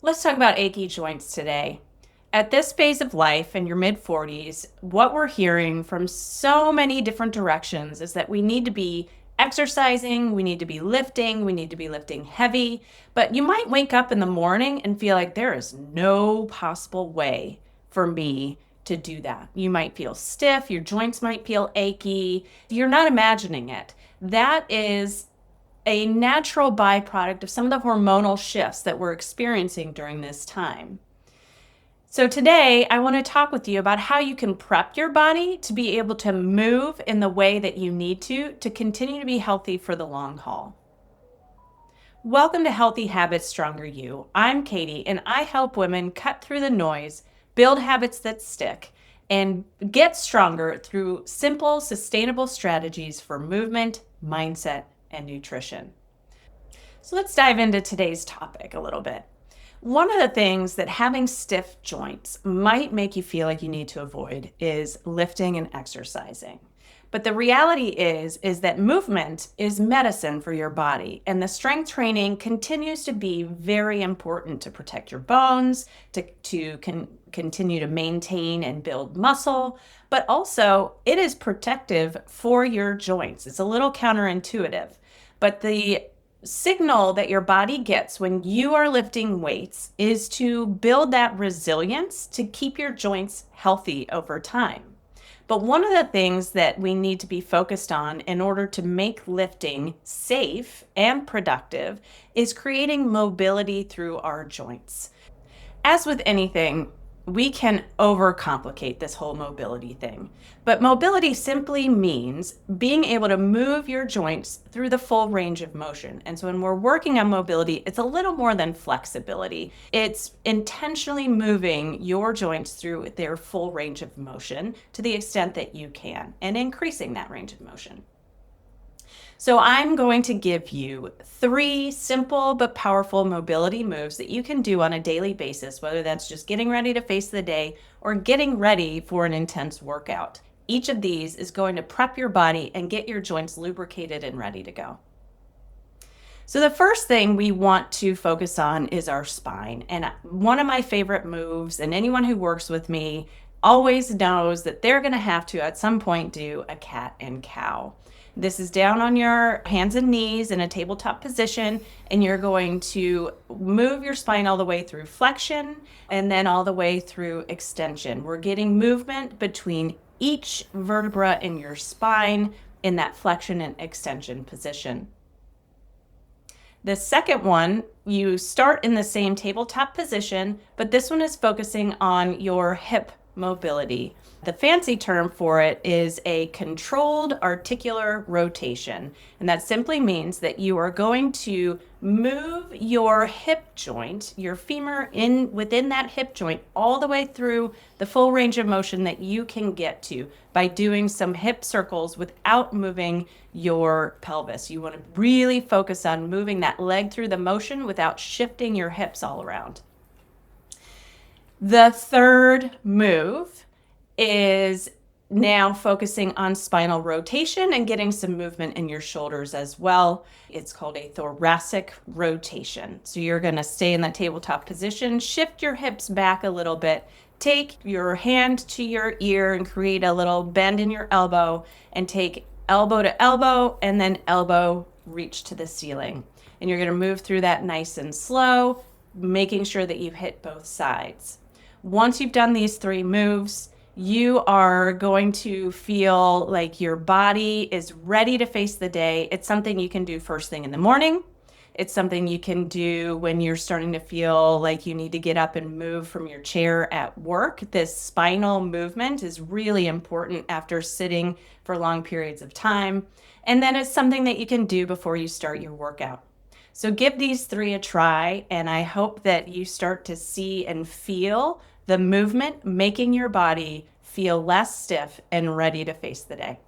Let's talk about achy joints today. At this phase of life in your mid-40s, what we're hearing from so many different directions is that we need to be exercising, we need to be lifting, we need to be lifting heavy, but you might wake up in the morning and feel like there is no possible way for me to do that. You might feel stiff, your joints might feel achy. You're not imagining it. That is a natural byproduct of some of the hormonal shifts that we're experiencing during this time. So, today I want to talk with you about how you can prep your body to be able to move in the way that you need to continue to be healthy for the long haul. Welcome to Healthy Habits, Stronger You. I'm Katie, and I help women cut through the noise, build habits that stick, and get stronger through simple, sustainable strategies for movement, mindset, and nutrition. So let's dive into today's topic a little bit. One of the things that having stiff joints might make you feel like you need to avoid is lifting and exercising. But the reality is that movement is medicine for your body, and the strength training continues to be very important to protect your bones, to continue to maintain and build muscle, but also it is protective for your joints. It's a little counterintuitive, but the signal that your body gets when you are lifting weights is to build that resilience to keep your joints healthy over time. But one of the things that we need to be focused on in order to make lifting safe and productive is creating mobility through our joints. As with anything, we can overcomplicate this whole mobility thing. But mobility simply means being able to move your joints through the full range of motion. And so when we're working on mobility, it's a little more than flexibility. It's intentionally moving your joints through their full range of motion to the extent that you can and increasing that range of motion. So I'm going to give you 3 simple but powerful mobility moves that you can do on a daily basis, whether that's just getting ready to face the day or getting ready for an intense workout. Each of these is going to prep your body and get your joints lubricated and ready to go. So the first thing we want to focus on is our spine. And one of my favorite moves, and anyone who works with me always knows that they're going to have to at some point do a cat and cow. This is down on your hands and knees in a tabletop position, and you're going to move your spine all the way through flexion and then all the way through extension. We're getting movement between each vertebra in your spine in that flexion and extension position. The second one, you start in the same tabletop position, but this one is focusing on your hip mobility. The fancy term for it is a controlled articular rotation. And that simply means that you are going to move your hip joint, your femur in within that hip joint, all the way through the full range of motion that you can get to by doing some hip circles without moving your pelvis. You want to really focus on moving that leg through the motion without shifting your hips all around. The third move is now focusing on spinal rotation and getting some movement in your shoulders as well. It's called a thoracic rotation. So you're going to stay in that tabletop position, shift your hips back a little bit, take your hand to your ear and create a little bend in your elbow, and take elbow to elbow and then elbow reach to the ceiling. And you're going to move through that nice and slow, making sure that you hit both sides. Once you've done these 3 moves, you are going to feel like your body is ready to face the day. It's something you can do first thing in the morning. It's something you can do when you're starting to feel like you need to get up and move from your chair at work. This spinal movement is really important after sitting for long periods of time. And then it's something that you can do before you start your workout. So give these 3 a try, and I hope that you start to see and feel the movement making your body feel less stiff and ready to face the day.